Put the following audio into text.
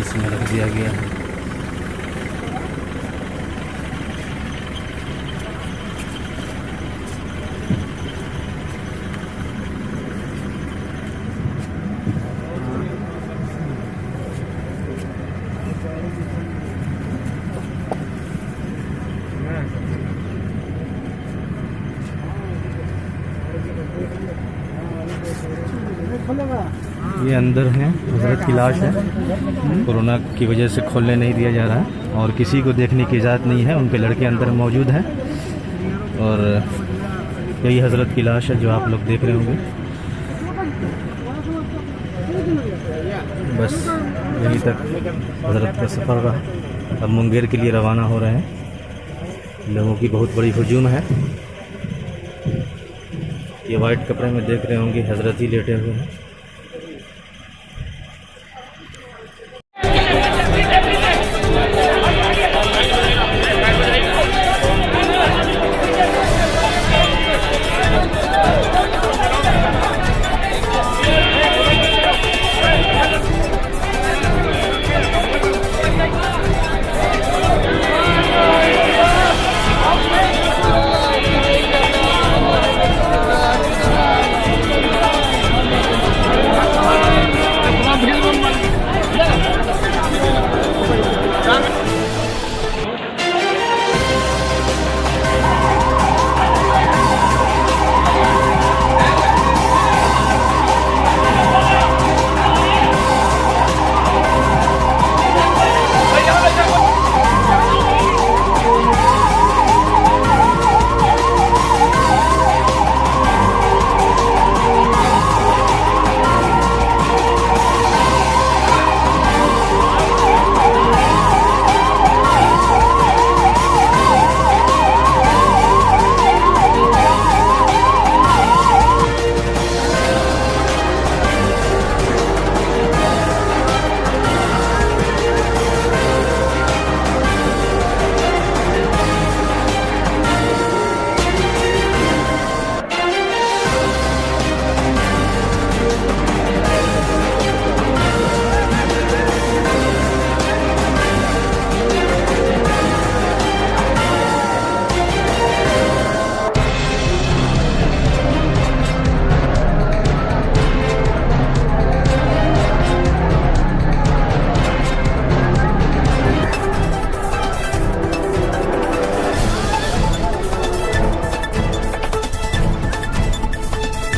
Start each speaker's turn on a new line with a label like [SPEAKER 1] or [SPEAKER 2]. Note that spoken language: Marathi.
[SPEAKER 1] एंट्रेंस में रख दिया गया है। ये अंदर है, हजरत की लाश है। कोरोना की वजह से खोलने नहीं दिया जा रहा है और किसी को देखने की इजाज़त नहीं है। उनके लड़के अंदर मौजूद हैं और यही हजरत की लाश है जो आप लोग देख रहे होंगे। बस यहीं तक हजरत का सफ़र रहा। अब मुंगेर के लिए रवाना हो रहे हैं। लोगों की बहुत बड़ी हुजूम है। ये वाइट कपड़े में देख रहे होंगे हजरत ही लेटे हुए हैं।